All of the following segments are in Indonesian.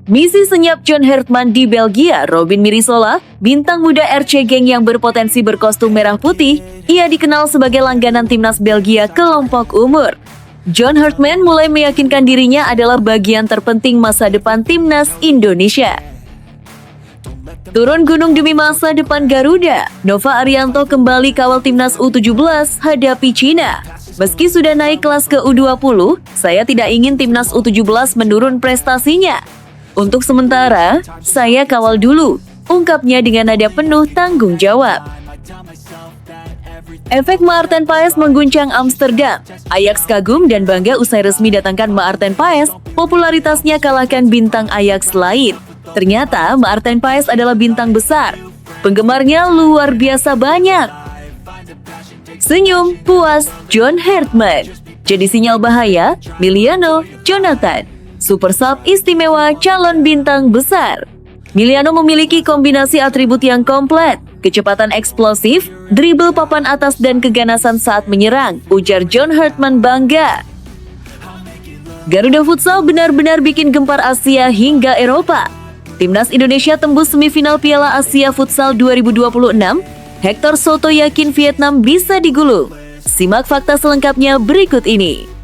Misi senyap John Hartman di Belgia, Robin Mirisola, bintang muda RC Genk yang berpotensi berkostum merah putih, ia dikenal sebagai langganan timnas Belgia kelompok umur. John Hartman mulai meyakinkan dirinya adalah bagian terpenting masa depan timnas Indonesia. Turun gunung demi masa depan Garuda, Nova Arianto kembali kawal timnas U17 hadapi Cina. Meski sudah naik kelas ke U20, saya tidak ingin timnas U17 menurun prestasinya. Untuk sementara, saya kawal dulu, ungkapnya dengan nada penuh tanggung jawab. Efek Maarten Paes mengguncang Amsterdam. Ajax kagum dan bangga usai resmi datangkan Maarten Paes, popularitasnya kalahkan bintang Ajax lain. Ternyata Maarten Paes adalah bintang besar. Penggemarnya luar biasa banyak. Senyum, puas, John Hartman. Jadi sinyal bahaya, Miliano, Jonathan. Super Sub istimewa calon bintang besar. Miliano memiliki kombinasi atribut yang komplit, kecepatan eksplosif, dribble papan atas dan keganasan saat menyerang, ujar John Hartman bangga. Garuda Futsal benar-benar bikin gempar Asia hingga Eropa. Timnas Indonesia tembus semifinal Piala Asia Futsal 2026. Hector Soto yakin Vietnam bisa digulung. Simak fakta selengkapnya berikut ini.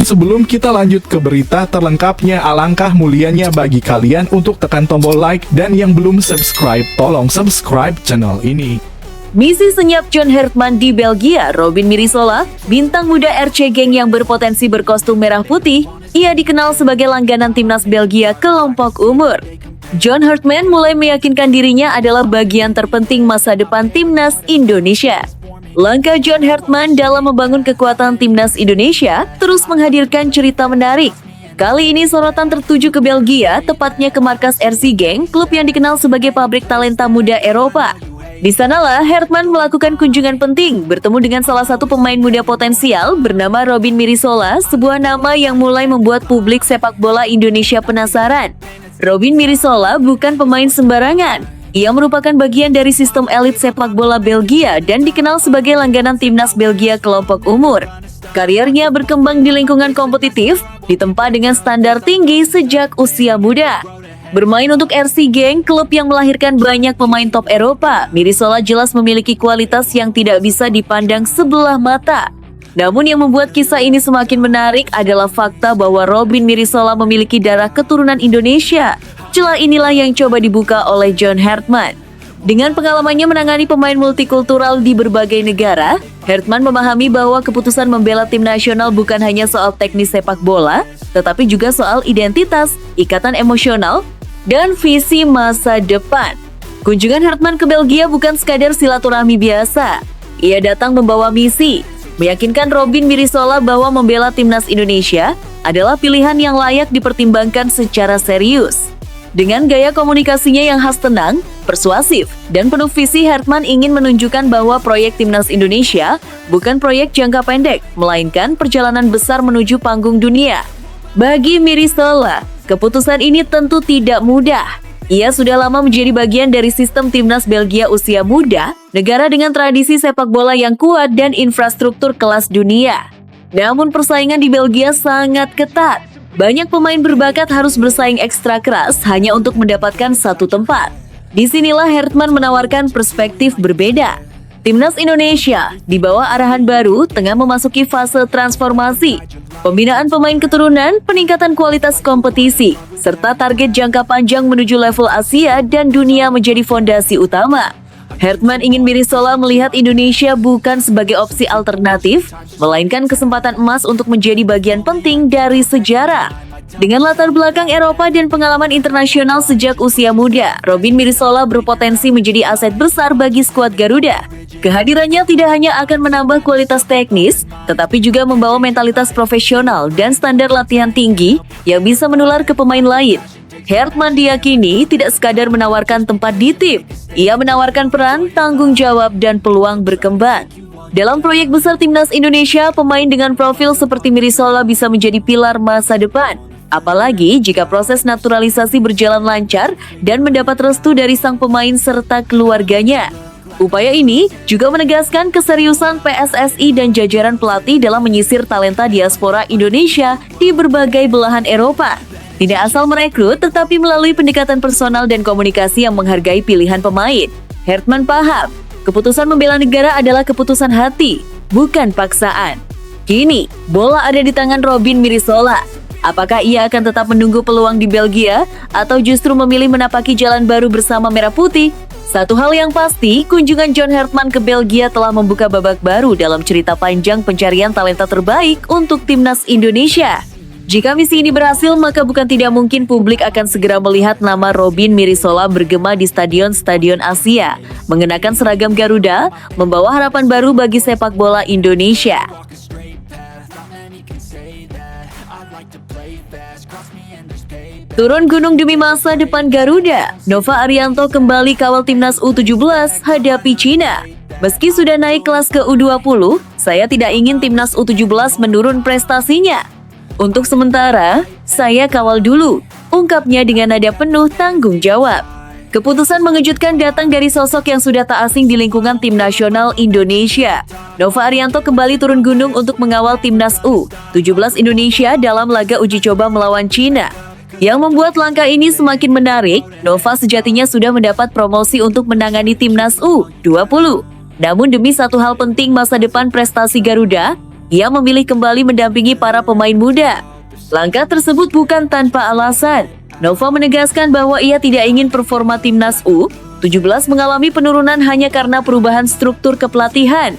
Sebelum kita lanjut ke berita terlengkapnya, alangkah mulianya bagi kalian untuk tekan tombol like dan yang belum subscribe, tolong subscribe channel ini. Misi senyap John Hartman di Belgia, Robin Mirisola, bintang muda RC Genk yang berpotensi berkostum merah putih, ia dikenal sebagai langganan timnas Belgia kelompok umur. John Hartman mulai meyakinkan dirinya adalah bagian terpenting masa depan timnas Indonesia. Langkah John Hartman dalam membangun kekuatan timnas Indonesia terus menghadirkan cerita menarik. Kali ini sorotan tertuju ke Belgia, tepatnya ke markas RC Genk, klub yang dikenal sebagai pabrik talenta muda Eropa. Di sanalah Hartman melakukan kunjungan penting, bertemu dengan salah satu pemain muda potensial bernama Robin Mirisola, sebuah nama yang mulai membuat publik sepak bola Indonesia penasaran. Robin Mirisola bukan pemain sembarangan. Ia merupakan bagian dari sistem elit sepak bola Belgia dan dikenal sebagai langganan timnas Belgia kelompok umur. Karirnya berkembang di lingkungan kompetitif, ditempa dengan standar tinggi sejak usia muda. Bermain untuk RC Genk, klub yang melahirkan banyak pemain top Eropa, Mirisola jelas memiliki kualitas yang tidak bisa dipandang sebelah mata. Namun yang membuat kisah ini semakin menarik adalah fakta bahwa Robin Mirisola memiliki darah keturunan Indonesia. Celah inilah yang coba dibuka oleh John Hartman. Dengan pengalamannya menangani pemain multikultural di berbagai negara, Hartman memahami bahwa keputusan membela tim nasional bukan hanya soal teknis sepak bola, tetapi juga soal identitas, ikatan emosional, dan visi masa depan. Kunjungan Hartman ke Belgia bukan sekadar silaturahmi biasa. Ia datang membawa misi, meyakinkan Robin Mirisola bahwa membela timnas Indonesia adalah pilihan yang layak dipertimbangkan secara serius. Dengan gaya komunikasinya yang khas tenang, persuasif, dan penuh visi, Hartman ingin menunjukkan bahwa proyek timnas Indonesia bukan proyek jangka pendek, melainkan perjalanan besar menuju panggung dunia. Bagi Mirisola, keputusan ini tentu tidak mudah. Ia sudah lama menjadi bagian dari sistem timnas Belgia usia muda, negara dengan tradisi sepak bola yang kuat dan infrastruktur kelas dunia. Namun persaingan di Belgia sangat ketat. Banyak pemain berbakat harus bersaing ekstra keras hanya untuk mendapatkan satu tempat. Disinilah Hartman menawarkan perspektif berbeda. Timnas Indonesia, di bawah arahan baru, tengah memasuki fase transformasi. Pembinaan pemain keturunan, peningkatan kualitas kompetisi, serta target jangka panjang menuju level Asia dan dunia menjadi fondasi utama. Hartman ingin Mirisola melihat Indonesia bukan sebagai opsi alternatif, melainkan kesempatan emas untuk menjadi bagian penting dari sejarah. Dengan latar belakang Eropa dan pengalaman internasional sejak usia muda, Robin Mirisola berpotensi menjadi aset besar bagi skuad Garuda. Kehadirannya tidak hanya akan menambah kualitas teknis, tetapi juga membawa mentalitas profesional dan standar latihan tinggi yang bisa menular ke pemain lain. Hartman diyakini tidak sekadar menawarkan tempat di tim, ia menawarkan peran, tanggung jawab, dan peluang berkembang. Dalam proyek besar timnas Indonesia, pemain dengan profil seperti Mirisola bisa menjadi pilar masa depan. Apalagi jika proses naturalisasi berjalan lancar dan mendapat restu dari sang pemain serta keluarganya. Upaya ini juga menegaskan keseriusan PSSI dan jajaran pelatih dalam menyisir talenta diaspora Indonesia di berbagai belahan Eropa. Tidak asal merekrut, tetapi melalui pendekatan personal dan komunikasi yang menghargai pilihan pemain. Hertman paham, keputusan membela negara adalah keputusan hati, bukan paksaan. Kini, bola ada di tangan Robin Mirisola. Apakah ia akan tetap menunggu peluang di Belgia atau justru memilih menapaki jalan baru bersama Merah Putih? Satu hal yang pasti, kunjungan John Hertman ke Belgia telah membuka babak baru dalam cerita panjang pencarian talenta terbaik untuk timnas Indonesia. Jika misi ini berhasil, maka bukan tidak mungkin publik akan segera melihat nama Robin Mirisola bergema di stadion-stadion Asia, mengenakan seragam Garuda, membawa harapan baru bagi sepak bola Indonesia. Turun gunung demi masa depan Garuda, Nova Arianto kembali kawal timnas U17 hadapi Cina. Meski sudah naik kelas ke U20, saya tidak ingin timnas U17 menurun prestasinya. Untuk sementara, saya kawal dulu, ungkapnya dengan nada penuh tanggung jawab. Keputusan mengejutkan datang dari sosok yang sudah tak asing di lingkungan tim nasional Indonesia. Nova Arianto kembali turun gunung untuk mengawal timnas U17 Indonesia dalam laga uji coba melawan Cina. Yang membuat langkah ini semakin menarik, Nova sejatinya sudah mendapat promosi untuk menangani timnas U20. Namun demi satu hal penting masa depan prestasi Garuda, ia memilih kembali mendampingi para pemain muda. Langkah tersebut bukan tanpa alasan. Nova menegaskan bahwa ia tidak ingin performa timnas U17 mengalami penurunan hanya karena perubahan struktur kepelatihan.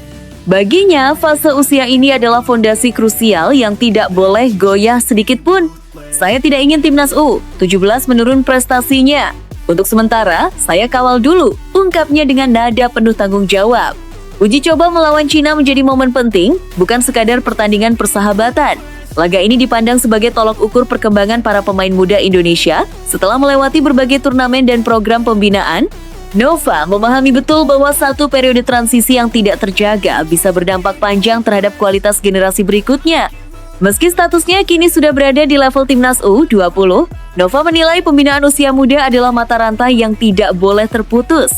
Baginya, fase usia ini adalah fondasi krusial yang tidak boleh goyah sedikit pun. Saya tidak ingin timnas U17 menurun prestasinya. Untuk sementara, saya kawal dulu, ungkapnya dengan nada penuh tanggung jawab. Uji coba melawan Cina menjadi momen penting, bukan sekadar pertandingan persahabatan. Laga ini dipandang sebagai tolok ukur perkembangan para pemain muda Indonesia setelah melewati berbagai turnamen dan program pembinaan. Nova memahami betul bahwa satu periode transisi yang tidak terjaga bisa berdampak panjang terhadap kualitas generasi berikutnya. Meski statusnya kini sudah berada di level timnas U20, Nova menilai pembinaan usia muda adalah mata rantai yang tidak boleh terputus.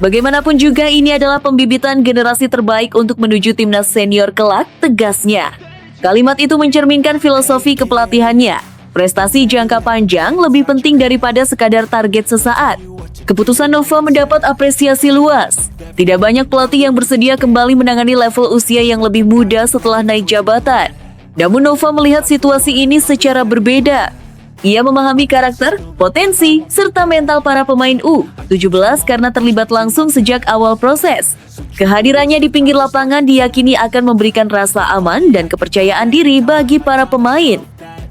Bagaimanapun juga ini adalah pembibitan generasi terbaik untuk menuju timnas senior kelak, tegasnya. Kalimat itu mencerminkan filosofi kepelatihannya. Prestasi jangka panjang lebih penting daripada sekadar target sesaat. Keputusan Nova mendapat apresiasi luas. Tidak banyak pelatih yang bersedia kembali menangani level usia yang lebih muda setelah naik jabatan. Namun Nova melihat situasi ini secara berbeda. Ia memahami karakter, potensi, serta mental para pemain U17 karena terlibat langsung sejak awal proses. Kehadirannya di pinggir lapangan diyakini akan memberikan rasa aman dan kepercayaan diri bagi para pemain.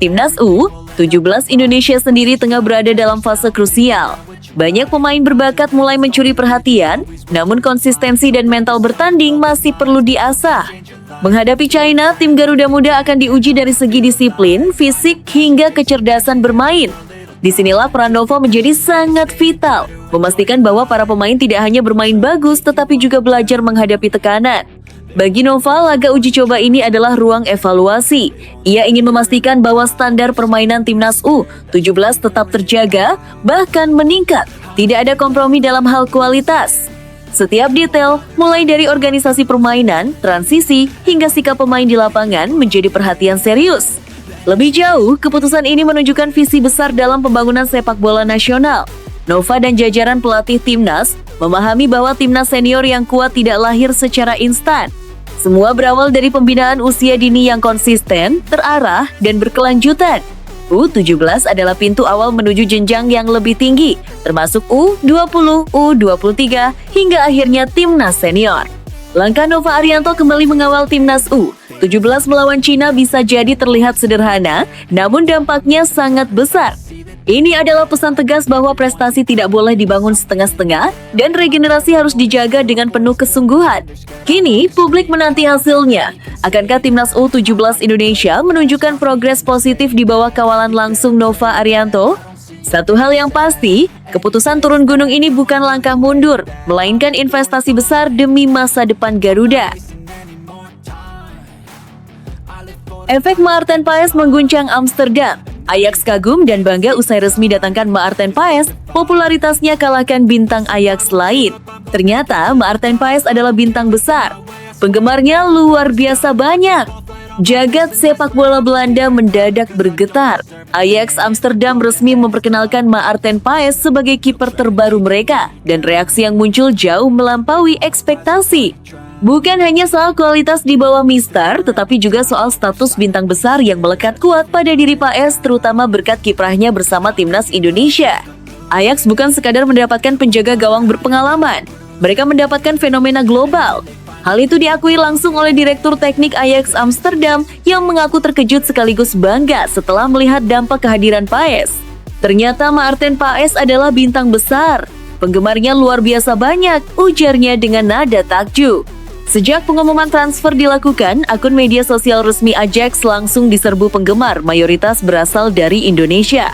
Timnas U17 Indonesia sendiri tengah berada dalam fase krusial. Banyak pemain berbakat mulai mencuri perhatian, namun konsistensi dan mental bertanding masih perlu diasah. Menghadapi China, tim Garuda Muda akan diuji dari segi disiplin, fisik, hingga kecerdasan bermain. Disinilah peran Nova menjadi sangat vital, memastikan bahwa para pemain tidak hanya bermain bagus, tetapi juga belajar menghadapi tekanan. Bagi Nova, laga uji coba ini adalah ruang evaluasi. Ia ingin memastikan bahwa standar permainan timnas U17 tetap terjaga, bahkan meningkat. Tidak ada kompromi dalam hal kualitas. Setiap detail, mulai dari organisasi permainan, transisi, hingga sikap pemain di lapangan menjadi perhatian serius. Lebih jauh, keputusan ini menunjukkan visi besar dalam pembangunan sepak bola nasional. Nova dan jajaran pelatih timnas memahami bahwa timnas senior yang kuat tidak lahir secara instan. Semua berawal dari pembinaan usia dini yang konsisten, terarah, dan berkelanjutan. U17 adalah pintu awal menuju jenjang yang lebih tinggi, termasuk U20, U23, hingga akhirnya timnas senior. Langkah Nova Arianto kembali mengawal timnas U17 melawan Cina bisa jadi terlihat sederhana, namun dampaknya sangat besar. Ini adalah pesan tegas bahwa prestasi tidak boleh dibangun setengah-setengah dan regenerasi harus dijaga dengan penuh kesungguhan. Kini, publik menanti hasilnya. Akankah timnas U17 Indonesia menunjukkan progres positif di bawah kawalan langsung Nova Arianto? Satu hal yang pasti, keputusan turun gunung ini bukan langkah mundur, melainkan investasi besar demi masa depan Garuda. Efek Maarten Paes mengguncang Amsterdam. Ajax kagum dan bangga usai resmi datangkan Maarten Paes, popularitasnya kalahkan bintang Ajax lain. Ternyata Maarten Paes adalah bintang besar. Penggemarnya luar biasa banyak. Jagat sepak bola Belanda mendadak bergetar. Ajax Amsterdam resmi memperkenalkan Maarten Paes sebagai kiper terbaru mereka, dan reaksi yang muncul jauh melampaui ekspektasi. Bukan hanya soal kualitas di bawah Mister, tetapi juga soal status bintang besar yang melekat kuat pada diri Paes, terutama berkat kiprahnya bersama timnas Indonesia. Ajax bukan sekadar mendapatkan penjaga gawang berpengalaman, mereka mendapatkan fenomena global. Hal itu diakui langsung oleh Direktur Teknik Ajax Amsterdam yang mengaku terkejut sekaligus bangga setelah melihat dampak kehadiran Paes. Ternyata Maarten Paes adalah bintang besar. Penggemarnya luar biasa banyak, ujarnya dengan nada takjub. Sejak pengumuman transfer dilakukan, akun media sosial resmi Ajax langsung diserbu penggemar, mayoritas berasal dari Indonesia.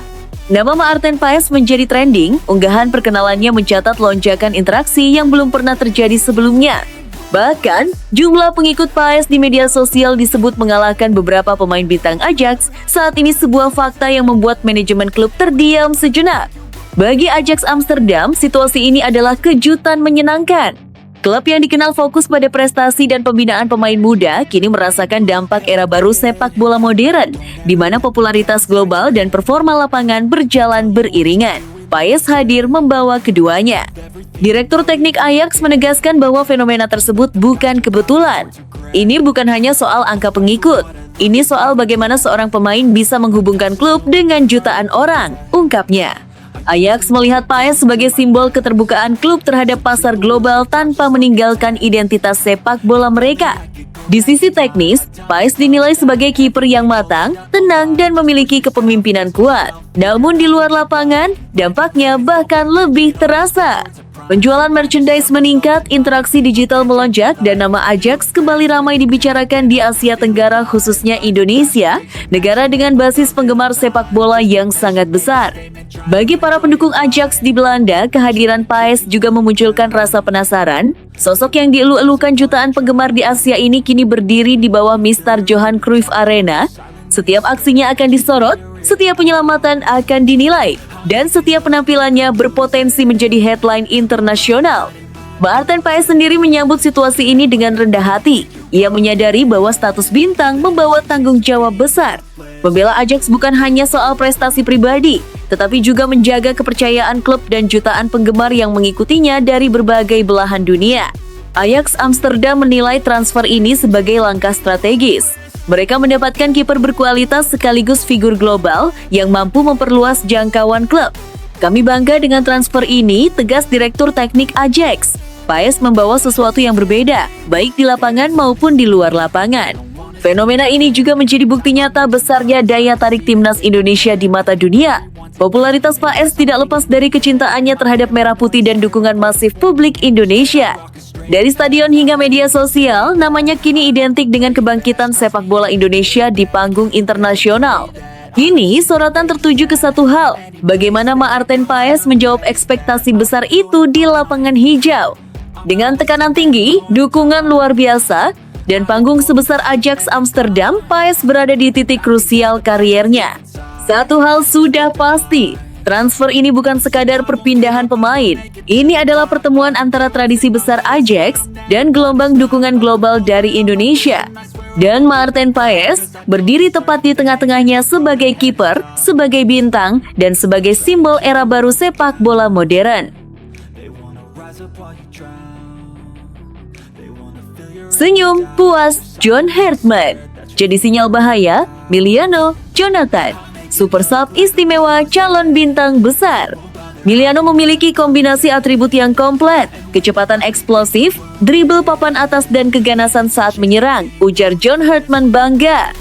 Nama Maarten Paes menjadi trending, unggahan perkenalannya mencatat lonjakan interaksi yang belum pernah terjadi sebelumnya. Bahkan, jumlah pengikut Paes di media sosial disebut mengalahkan beberapa pemain bintang Ajax. Saat ini sebuah fakta yang membuat manajemen klub terdiam sejenak. Bagi Ajax Amsterdam, situasi ini adalah kejutan menyenangkan. Klub yang dikenal fokus pada prestasi dan pembinaan pemain muda kini merasakan dampak era baru sepak bola modern, di mana popularitas global dan performa lapangan berjalan beriringan. Paes hadir membawa keduanya. Direktur Teknik Ajax menegaskan bahwa fenomena tersebut bukan kebetulan. Ini bukan hanya soal angka pengikut, ini soal bagaimana seorang pemain bisa menghubungkan klub dengan jutaan orang, ungkapnya. Ajax melihat Paes sebagai simbol keterbukaan klub terhadap pasar global tanpa meninggalkan identitas sepak bola mereka. Di sisi teknis, Paes dinilai sebagai kiper yang matang, tenang, dan memiliki kepemimpinan kuat. Namun di luar lapangan, dampaknya bahkan lebih terasa. Penjualan merchandise meningkat, interaksi digital melonjak, dan nama Ajax kembali ramai dibicarakan di Asia Tenggara, khususnya Indonesia, negara dengan basis penggemar sepak bola yang sangat besar. Bagi para pendukung Ajax di Belanda, kehadiran Paes juga memunculkan rasa penasaran. Sosok yang dielu-elukan jutaan penggemar di Asia ini kini berdiri di bawah Mister Johan Cruyff Arena. Setiap aksinya akan disorot, setiap penyelamatan akan dinilai, dan setiap penampilannya berpotensi menjadi headline internasional. Maarten Paes sendiri menyambut situasi ini dengan rendah hati. Ia menyadari bahwa status bintang membawa tanggung jawab besar. Membela Ajax bukan hanya soal prestasi pribadi, tetapi juga menjaga kepercayaan klub dan jutaan penggemar yang mengikutinya dari berbagai belahan dunia. Ajax Amsterdam menilai transfer ini sebagai langkah strategis. Mereka mendapatkan kiper berkualitas sekaligus figur global yang mampu memperluas jangkauan klub. Kami bangga dengan transfer ini, tegas Direktur Teknik Ajax. Paes membawa sesuatu yang berbeda, baik di lapangan maupun di luar lapangan. Fenomena ini juga menjadi bukti nyata besarnya daya tarik timnas Indonesia di mata dunia. Popularitas Paes tidak lepas dari kecintaannya terhadap merah putih dan dukungan masif publik Indonesia. Dari stadion hingga media sosial, namanya kini identik dengan kebangkitan sepak bola Indonesia di panggung internasional. Kini, sorotan tertuju ke satu hal, bagaimana Maarten Paes menjawab ekspektasi besar itu di lapangan hijau. Dengan tekanan tinggi, dukungan luar biasa, dan panggung sebesar Ajax Amsterdam, Paes berada di titik krusial kariernya. Satu hal sudah pasti, transfer ini bukan sekadar perpindahan pemain. Ini adalah pertemuan antara tradisi besar Ajax dan gelombang dukungan global dari Indonesia. Dan Maarten Paes berdiri tepat di tengah-tengahnya sebagai kiper, sebagai bintang, dan sebagai simbol era baru sepak bola modern. Senyum puas John Hartman. Jadi sinyal bahaya, Miliano Jonathan. Super sub istimewa calon bintang besar. Miliano memiliki kombinasi atribut yang komplit, kecepatan eksplosif, dribble papan atas dan keganasan saat menyerang, ujar John Hartman bangga.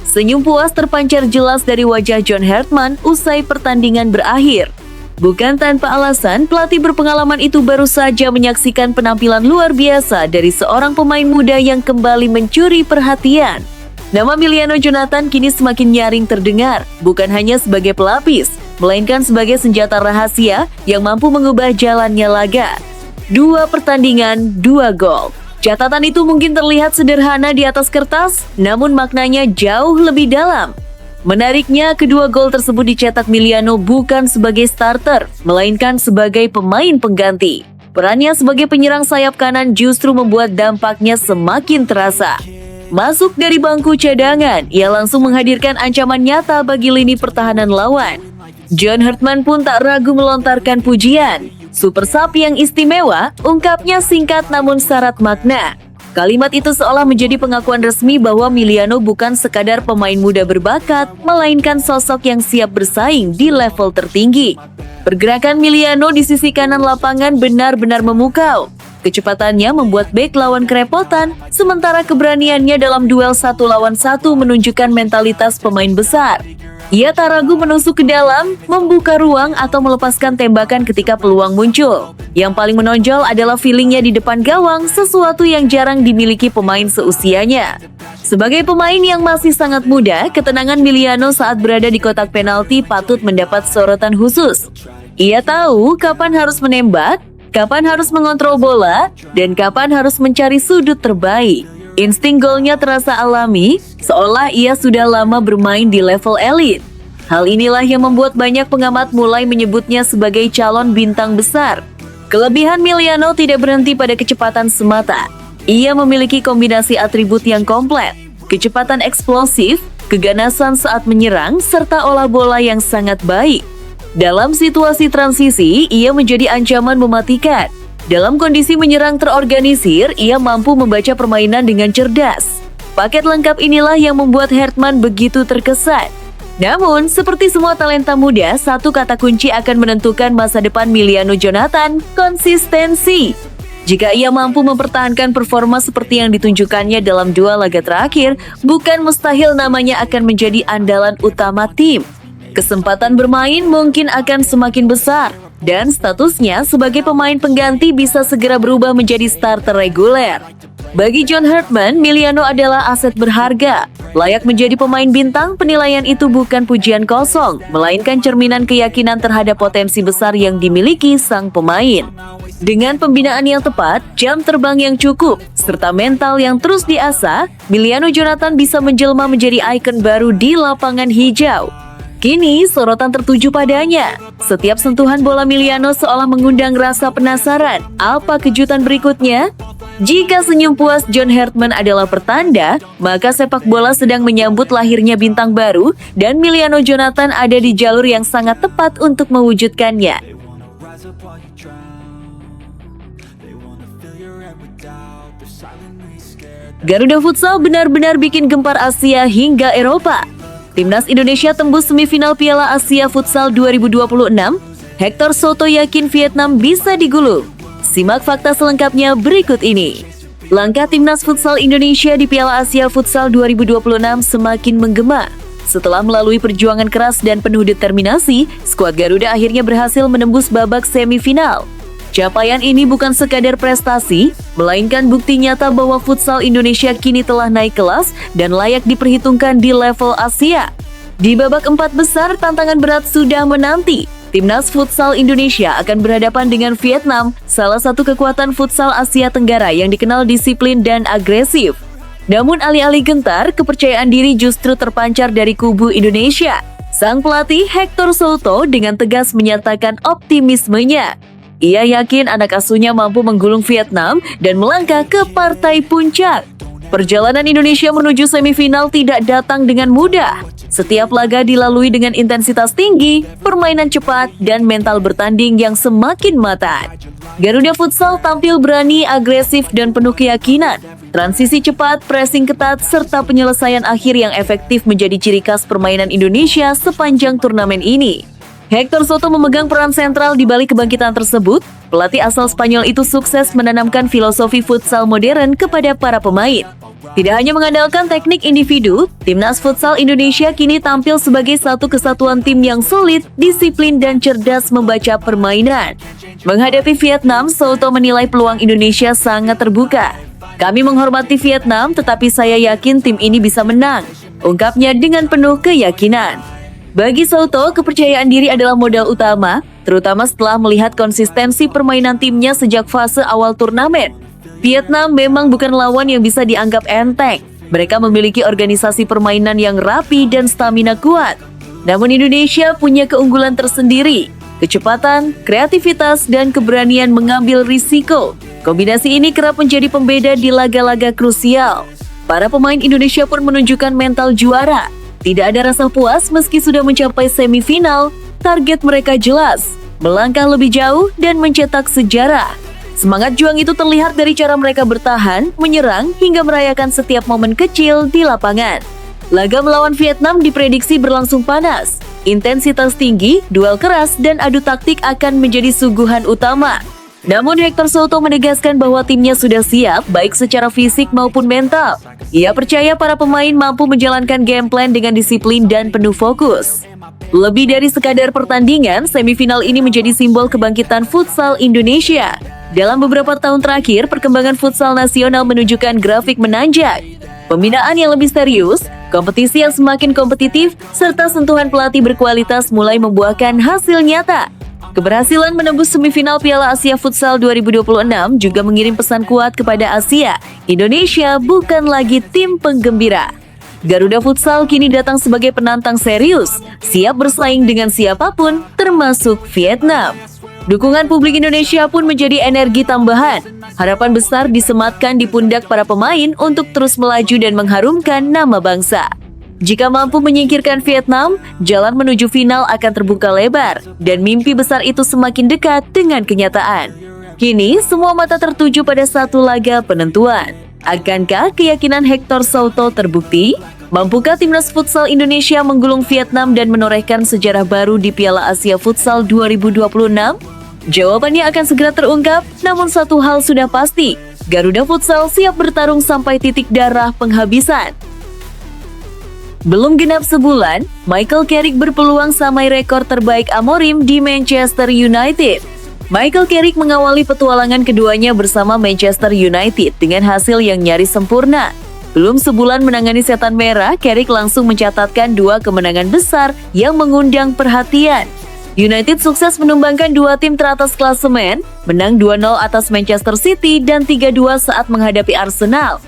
Senyum puas terpancar jelas dari wajah John Hartman usai pertandingan berakhir. Bukan tanpa alasan, pelatih berpengalaman itu baru saja menyaksikan penampilan luar biasa dari seorang pemain muda yang kembali mencuri perhatian. Nama Miliano Jonathan kini semakin nyaring terdengar, bukan hanya sebagai pelapis, melainkan sebagai senjata rahasia yang mampu mengubah jalannya laga. 2 pertandingan, 2 gol. Catatan itu mungkin terlihat sederhana di atas kertas, namun maknanya jauh lebih dalam. Menariknya, kedua gol tersebut dicetak Miliano bukan sebagai starter, melainkan sebagai pemain pengganti. Perannya sebagai penyerang sayap kanan justru membuat dampaknya semakin terasa. Masuk dari bangku cadangan, ia langsung menghadirkan ancaman nyata bagi lini pertahanan lawan. John Hartman pun tak ragu melontarkan pujian. Super sub yang istimewa, ungkapnya singkat namun syarat makna. Kalimat itu seolah menjadi pengakuan resmi bahwa Miliano bukan sekadar pemain muda berbakat, melainkan sosok yang siap bersaing di level tertinggi. Pergerakan Miliano di sisi kanan lapangan benar-benar memukau. Kecepatannya membuat bek lawan kerepotan, sementara keberaniannya dalam duel 1 lawan 1 menunjukkan mentalitas pemain besar. Ia tak ragu menusuk ke dalam, membuka ruang atau melepaskan tembakan ketika peluang muncul. Yang paling menonjol adalah feelingnya di depan gawang, sesuatu yang jarang dimiliki pemain seusianya. Sebagai pemain yang masih sangat muda, ketenangan Miliano saat berada di kotak penalti patut mendapat sorotan khusus. Ia tahu kapan harus menembak, kapan harus mengontrol bola, dan kapan harus mencari sudut terbaik. Insting golnya terasa alami, seolah ia sudah lama bermain di level elit. Hal inilah yang membuat banyak pengamat mulai menyebutnya sebagai calon bintang besar. Kelebihan Miliano tidak berhenti pada kecepatan semata. Ia memiliki kombinasi atribut yang komplit, kecepatan eksplosif, keganasan saat menyerang, serta olah bola yang sangat baik. Dalam situasi transisi, ia menjadi ancaman mematikan. Dalam kondisi menyerang terorganisir, ia mampu membaca permainan dengan cerdas. Paket lengkap inilah yang membuat Hartman begitu terkesan. Namun, seperti semua talenta muda, satu kata kunci akan menentukan masa depan Miliano Jonathan, konsistensi. Jika ia mampu mempertahankan performa seperti yang ditunjukkannya dalam 2 laga terakhir, bukan mustahil namanya akan menjadi andalan utama tim. Kesempatan bermain mungkin akan semakin besar, dan statusnya sebagai pemain pengganti bisa segera berubah menjadi starter reguler. Bagi John Hartman, Miliano adalah aset berharga. Layak menjadi pemain bintang, penilaian itu bukan pujian kosong, melainkan cerminan keyakinan terhadap potensi besar yang dimiliki sang pemain. Dengan pembinaan yang tepat, jam terbang yang cukup, serta mental yang terus diasah, Miliano Jonathan bisa menjelma menjadi ikon baru di lapangan hijau. Kini, sorotan tertuju padanya. Setiap sentuhan bola Miliano seolah mengundang rasa penasaran. Apa kejutan berikutnya? Jika senyum puas John Hartman adalah pertanda, maka sepak bola sedang menyambut lahirnya bintang baru dan Miliano Jonathan ada di jalur yang sangat tepat untuk mewujudkannya. Garuda Futsal benar-benar bikin gempar Asia hingga Eropa. Timnas Indonesia tembus semifinal Piala Asia Futsal 2026. Hector Soto yakin Vietnam bisa digulung. Simak fakta selengkapnya berikut ini. Langkah Timnas Futsal Indonesia di Piala Asia Futsal 2026 semakin menggema. Setelah melalui perjuangan keras dan penuh determinasi, skuad Garuda akhirnya berhasil menembus babak semifinal. Capaian ini bukan sekadar prestasi, melainkan bukti nyata bahwa futsal Indonesia kini telah naik kelas dan layak diperhitungkan di level Asia. Di babak 4 besar, tantangan berat sudah menanti. Timnas Futsal Indonesia akan berhadapan dengan Vietnam, salah satu kekuatan futsal Asia Tenggara yang dikenal disiplin dan agresif. Namun alih-alih gentar, kepercayaan diri justru terpancar dari kubu Indonesia. Sang pelatih Hector Soto dengan tegas menyatakan optimismenya. Ia yakin anak asuhnya mampu menggulung Vietnam dan melangkah ke partai puncak. Perjalanan Indonesia menuju semifinal tidak datang dengan mudah. Setiap laga dilalui dengan intensitas tinggi, permainan cepat, dan mental bertanding yang semakin matang. Garuda Futsal tampil berani, agresif, dan penuh keyakinan. Transisi cepat, pressing ketat, serta penyelesaian akhir yang efektif menjadi ciri khas permainan Indonesia sepanjang turnamen ini. Hector Soto memegang peran sentral di balik kebangkitan tersebut. Pelatih asal Spanyol itu sukses menanamkan filosofi futsal modern kepada para pemain. Tidak hanya mengandalkan teknik individu, Timnas Futsal Indonesia kini tampil sebagai satu kesatuan tim yang solid, disiplin, dan cerdas membaca permainan. Menghadapi Vietnam, Soto menilai peluang Indonesia sangat terbuka. Kami menghormati Vietnam, tetapi saya yakin tim ini bisa menang, ungkapnya dengan penuh keyakinan. Bagi Soto, kepercayaan diri adalah modal utama, terutama setelah melihat konsistensi permainan timnya sejak fase awal turnamen. Vietnam memang bukan lawan yang bisa dianggap enteng. Mereka memiliki organisasi permainan yang rapi dan stamina kuat. Namun Indonesia punya keunggulan tersendiri, kecepatan, kreativitas, dan keberanian mengambil risiko. Kombinasi ini kerap menjadi pembeda di laga-laga krusial. Para pemain Indonesia pun menunjukkan mental juara. Tidak ada rasa puas meski sudah mencapai semifinal. Target mereka jelas, melangkah lebih jauh dan mencetak sejarah. Semangat juang itu terlihat dari cara mereka bertahan, menyerang, hingga merayakan setiap momen kecil di lapangan. Laga melawan Vietnam diprediksi berlangsung panas. Intensitas tinggi, duel keras, dan adu taktik akan menjadi suguhan utama. Namun Hector Souto menegaskan bahwa timnya sudah siap baik secara fisik maupun mental. Ia percaya para pemain mampu menjalankan game plan dengan disiplin dan penuh fokus. Lebih dari sekadar pertandingan, semifinal ini menjadi simbol kebangkitan futsal Indonesia. Dalam beberapa tahun terakhir, perkembangan futsal nasional menunjukkan grafik menanjak. Pembinaan yang lebih serius, kompetisi yang semakin kompetitif, serta sentuhan pelatih berkualitas mulai membuahkan hasil nyata. Keberhasilan menembus semifinal Piala Asia Futsal 2026 juga mengirim pesan kuat kepada Asia. Indonesia bukan lagi tim penggembira. Garuda Futsal kini datang sebagai penantang serius, siap bersaing dengan siapapun, termasuk Vietnam. Dukungan publik Indonesia pun menjadi energi tambahan. Harapan besar disematkan di pundak para pemain untuk terus melaju dan mengharumkan nama bangsa. Jika mampu menyingkirkan Vietnam, jalan menuju final akan terbuka lebar, dan mimpi besar itu semakin dekat dengan kenyataan. Kini, semua mata tertuju pada satu laga penentuan. Akankah keyakinan Hector Souto terbukti? Mampukah timnas futsal Indonesia menggulung Vietnam dan menorehkan sejarah baru di Piala Asia Futsal 2026? Jawabannya akan segera terungkap, namun satu hal sudah pasti, Garuda Futsal siap bertarung sampai titik darah penghabisan. Belum genap sebulan, Michael Carrick berpeluang samai rekor terbaik Amorim di Manchester United. Michael Carrick mengawali petualangan keduanya bersama Manchester United dengan hasil yang nyaris sempurna. Belum sebulan menangani setan merah, Carrick langsung mencatatkan 2 kemenangan besar yang mengundang perhatian. United sukses menumbangkan 2 tim teratas klasemen, menang 2-0 atas Manchester City dan 3-2 saat menghadapi Arsenal.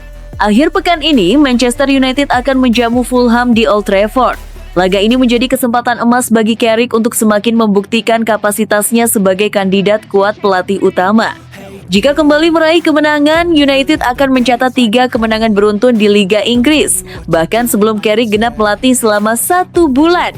Akhir pekan ini, Manchester United akan menjamu Fulham di Old Trafford. Laga ini menjadi kesempatan emas bagi Carrick untuk semakin membuktikan kapasitasnya sebagai kandidat kuat pelatih utama. Jika kembali meraih kemenangan, United akan mencatat 3 kemenangan beruntun di Liga Inggris, bahkan sebelum Carrick genap melatih selama 1 bulan.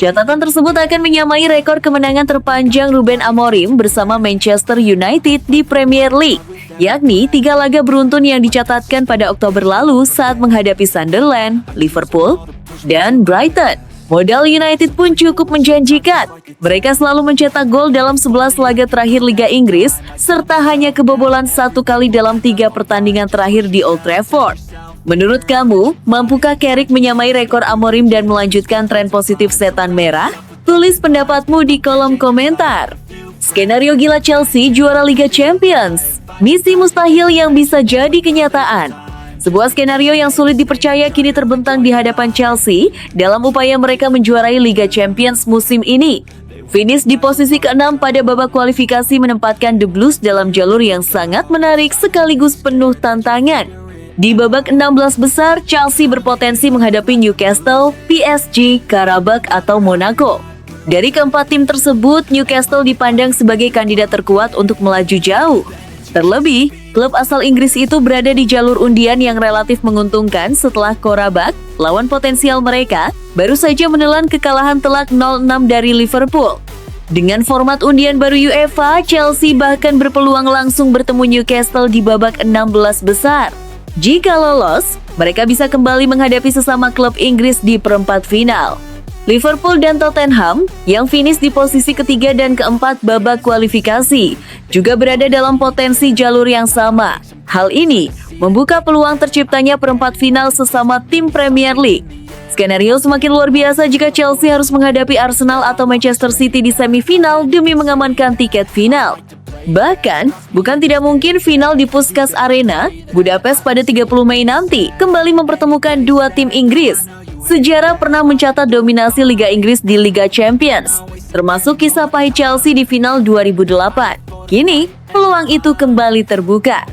Catatan tersebut akan menyamai rekor kemenangan terpanjang Ruben Amorim bersama Manchester United di Premier League, yakni 3 laga beruntun yang dicatatkan pada Oktober lalu saat menghadapi Sunderland, Liverpool, dan Brighton. Modal United pun cukup menjanjikan. Mereka selalu mencetak gol dalam 11 laga terakhir Liga Inggris, serta hanya kebobolan 1 kali dalam 3 pertandingan terakhir di Old Trafford. Menurut kamu, mampukah Carrick menyamai rekor Amorim dan melanjutkan tren positif setan merah? Tulis pendapatmu di kolom komentar. Skenario gila Chelsea juara Liga Champions. Misi mustahil yang bisa jadi kenyataan. Sebuah skenario yang sulit dipercaya kini terbentang di hadapan Chelsea dalam upaya mereka menjuarai Liga Champions musim ini. Finish di posisi ke-6 pada babak kualifikasi menempatkan The Blues dalam jalur yang sangat menarik sekaligus penuh tantangan. Di babak 16 besar, Chelsea berpotensi menghadapi Newcastle, PSG, Karabakh, atau Monaco. Dari keempat tim tersebut, Newcastle dipandang sebagai kandidat terkuat untuk melaju jauh. Terlebih, klub asal Inggris itu berada di jalur undian yang relatif menguntungkan setelah Karabakh, lawan potensial mereka, baru saja menelan kekalahan telak 0-6 dari Liverpool. Dengan format undian baru UEFA, Chelsea bahkan berpeluang langsung bertemu Newcastle di babak 16 besar. Jika lolos, mereka bisa kembali menghadapi sesama klub Inggris di perempat final. Liverpool dan Tottenham yang finish di posisi ketiga dan keempat babak kualifikasi juga berada dalam potensi jalur yang sama. Hal ini membuka peluang terciptanya perempat final sesama tim Premier League. Skenario semakin luar biasa jika Chelsea harus menghadapi Arsenal atau Manchester City di semifinal demi mengamankan tiket final. Bahkan, bukan tidak mungkin final di Puskás Arena, Budapest pada 30 Mei nanti kembali mempertemukan 2 tim Inggris. Sejarah pernah mencatat dominasi Liga Inggris di Liga Champions, termasuk kisah pahit Chelsea di final 2008. Kini, peluang itu kembali terbuka.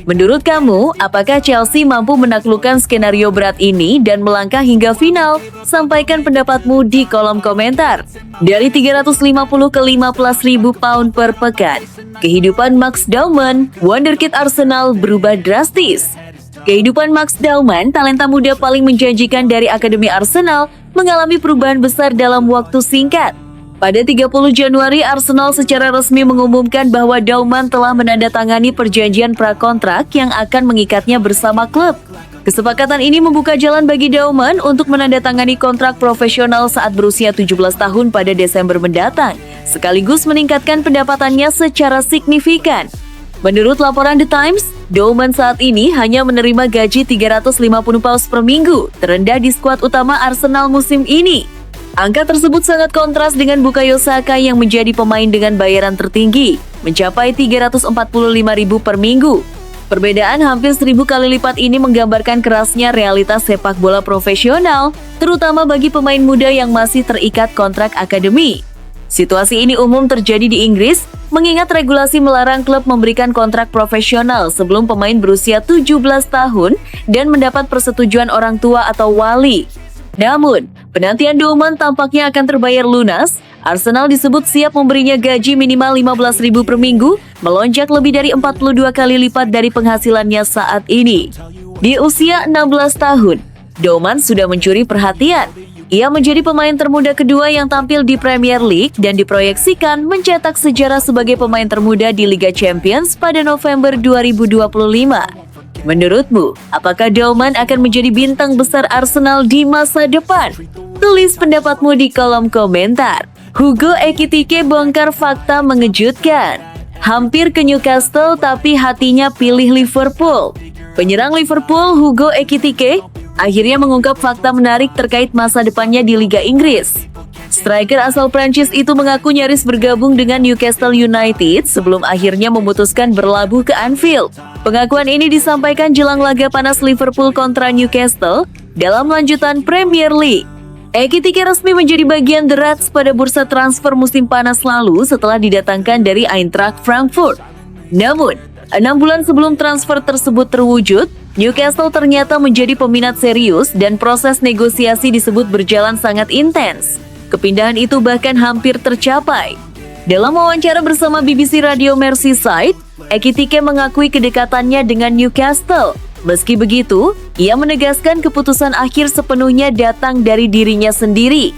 Menurut kamu, apakah Chelsea mampu menaklukkan skenario berat ini dan melangkah hingga final? Sampaikan pendapatmu di kolom komentar. Dari 350 ke 15.000 pound per pekan, kehidupan Max Dauman, wonderkid Arsenal berubah drastis. Kehidupan Max Dauman, talenta muda paling menjanjikan dari Akademi Arsenal, mengalami perubahan besar dalam waktu singkat. Pada 30 Januari, Arsenal secara resmi mengumumkan bahwa Dauman telah menandatangani perjanjian prakontrak yang akan mengikatnya bersama klub. Kesepakatan ini membuka jalan bagi Dauman untuk menandatangani kontrak profesional saat berusia 17 tahun pada Desember mendatang, sekaligus meningkatkan pendapatannya secara signifikan. Menurut laporan The Times, Dauman saat ini hanya menerima gaji 350 pounds per minggu, terendah di skuad utama Arsenal musim ini. Angka tersebut sangat kontras dengan Bukayo Saka yang menjadi pemain dengan bayaran tertinggi, mencapai 345.000 per minggu. Perbedaan hampir 1.000 kali lipat ini menggambarkan kerasnya realitas sepak bola profesional, terutama bagi pemain muda yang masih terikat kontrak akademi. Situasi ini umum terjadi di Inggris, mengingat regulasi melarang klub memberikan kontrak profesional sebelum pemain berusia 17 tahun dan mendapat persetujuan orang tua atau wali. Namun, penantian Dauman tampaknya akan terbayar lunas. Arsenal disebut siap memberinya gaji minimal 15.000 per minggu, melonjak lebih dari 42 kali lipat dari penghasilannya saat ini. Di usia 16 tahun, Dauman sudah mencuri perhatian. Ia menjadi pemain termuda kedua yang tampil di Premier League dan diproyeksikan mencetak sejarah sebagai pemain termuda di Liga Champions pada November 2025. Menurutmu, apakah Dauman akan menjadi bintang besar Arsenal di masa depan? Tulis pendapatmu di kolom komentar. Hugo Ekitike bongkar fakta mengejutkan. Hampir ke Newcastle tapi hatinya pilih Liverpool. Penyerang Liverpool Hugo Ekitike akhirnya mengungkap fakta menarik terkait masa depannya di Liga Inggris. Striker asal Prancis itu mengaku nyaris bergabung dengan Newcastle United sebelum akhirnya memutuskan berlabuh ke Anfield. Pengakuan ini disampaikan jelang laga panas Liverpool kontra Newcastle dalam lanjutan Premier League. Ekitike resmi menjadi bagian The Reds pada bursa transfer musim panas lalu setelah didatangkan dari Eintracht Frankfurt. Namun, 6 bulan sebelum transfer tersebut terwujud, Newcastle ternyata menjadi peminat serius dan proses negosiasi disebut berjalan sangat intens. Kepindahan itu bahkan hampir tercapai. Dalam wawancara bersama BBC Radio Merseyside, Ekitike mengakui kedekatannya dengan Newcastle. Meski begitu, ia menegaskan keputusan akhir sepenuhnya datang dari dirinya sendiri.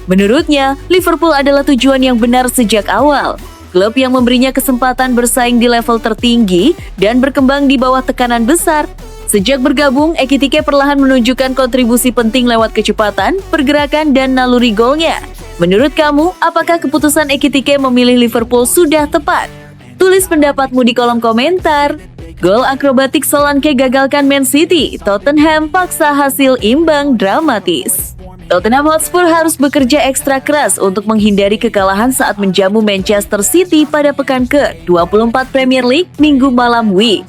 Menurutnya, Liverpool adalah tujuan yang benar sejak awal. Klub yang memberinya kesempatan bersaing di level tertinggi dan berkembang di bawah tekanan besar. Sejak bergabung, Ekitike perlahan menunjukkan kontribusi penting lewat kecepatan, pergerakan, dan naluri golnya. Menurut kamu, apakah keputusan Ekitike memilih Liverpool sudah tepat? Tulis pendapatmu di kolom komentar. Gol akrobatik Solanke gagalkan Man City, Tottenham paksa hasil imbang dramatis. Tottenham Hotspur harus bekerja ekstra keras untuk menghindari kekalahan saat menjamu Manchester City pada pekan ke-24 Premier League Minggu malam week.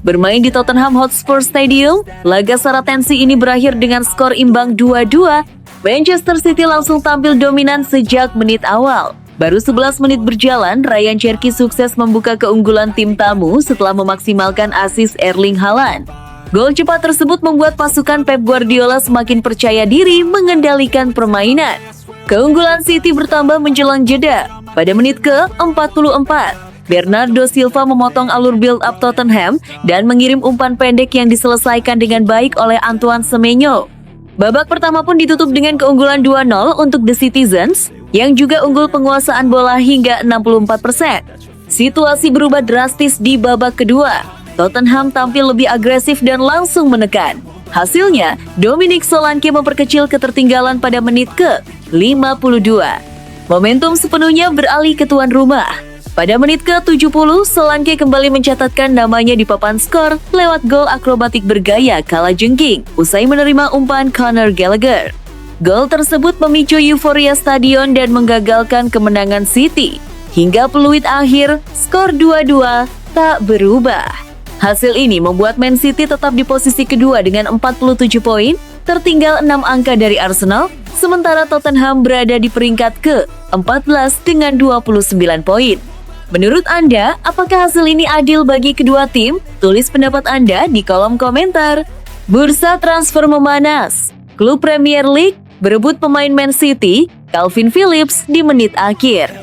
Bermain di Tottenham Hotspur Stadium, laga syarat tensi ini berakhir dengan skor imbang 2-2. Manchester City langsung tampil dominan sejak menit awal. Baru 11 menit berjalan, Ryan Cherki sukses membuka keunggulan tim tamu setelah memaksimalkan assist Erling Haaland. Gol cepat tersebut membuat pasukan Pep Guardiola semakin percaya diri mengendalikan permainan. Keunggulan City bertambah menjelang jeda. Pada menit ke-44, Bernardo Silva memotong alur build-up Tottenham dan mengirim umpan pendek yang diselesaikan dengan baik oleh Antoine Semenyo. Babak pertama pun ditutup dengan keunggulan 2-0 untuk The Citizens, yang juga unggul penguasaan bola hingga 64%. Situasi berubah drastis di babak kedua. Tottenham tampil lebih agresif dan langsung menekan. Hasilnya, Dominic Solanke memperkecil ketertinggalan pada menit ke-52. Momentum sepenuhnya beralih ke tuan rumah. Pada menit ke-70, Solanke kembali mencatatkan namanya di papan skor lewat gol akrobatik bergaya kalajengking usai menerima umpan Conor Gallagher. Gol tersebut memicu euforia stadion dan menggagalkan kemenangan City. Hingga peluit akhir, skor 2-2 tak berubah. Hasil ini membuat Man City tetap di posisi kedua dengan 47 poin, tertinggal 6 angka dari Arsenal, sementara Tottenham berada di peringkat ke-14 dengan 29 poin. Menurut Anda, apakah hasil ini adil bagi kedua tim? Tulis pendapat Anda di kolom komentar. Bursa transfer memanas. Klub Premier League berebut pemain Man City, Calvin Phillips di menit akhir.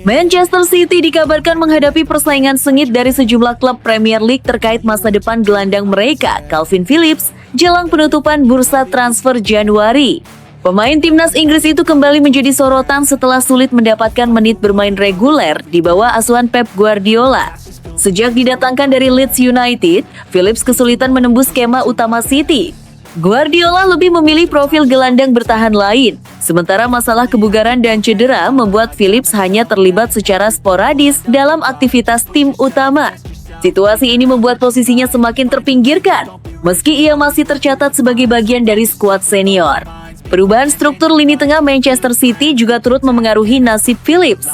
Manchester City dikabarkan menghadapi persaingan sengit dari sejumlah klub Premier League terkait masa depan gelandang mereka, Calvin Phillips, jelang penutupan bursa transfer Januari. Pemain timnas Inggris itu kembali menjadi sorotan setelah sulit mendapatkan menit bermain reguler di bawah asuhan Pep Guardiola. Sejak didatangkan dari Leeds United, Phillips kesulitan menembus skema utama City. Guardiola lebih memilih profil gelandang bertahan lain, sementara masalah kebugaran dan cedera membuat Phillips hanya terlibat secara sporadis dalam aktivitas tim utama. Situasi ini membuat posisinya semakin terpinggirkan, meski ia masih tercatat sebagai bagian dari skuad senior. Perubahan struktur lini tengah Manchester City juga turut memengaruhi nasib Phillips.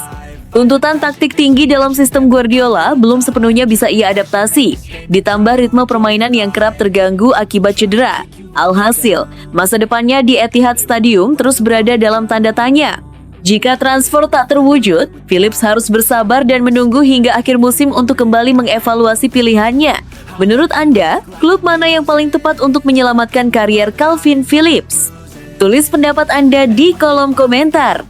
Tuntutan taktik tinggi dalam sistem Guardiola belum sepenuhnya bisa ia adaptasi, ditambah ritme permainan yang kerap terganggu akibat cedera. Alhasil, masa depannya di Etihad Stadium terus berada dalam tanda tanya. Jika transfer tak terwujud, Phillips harus bersabar dan menunggu hingga akhir musim untuk kembali mengevaluasi pilihannya. Menurut Anda, klub mana yang paling tepat untuk menyelamatkan karier Calvin Phillips? Tulis pendapat Anda di kolom komentar.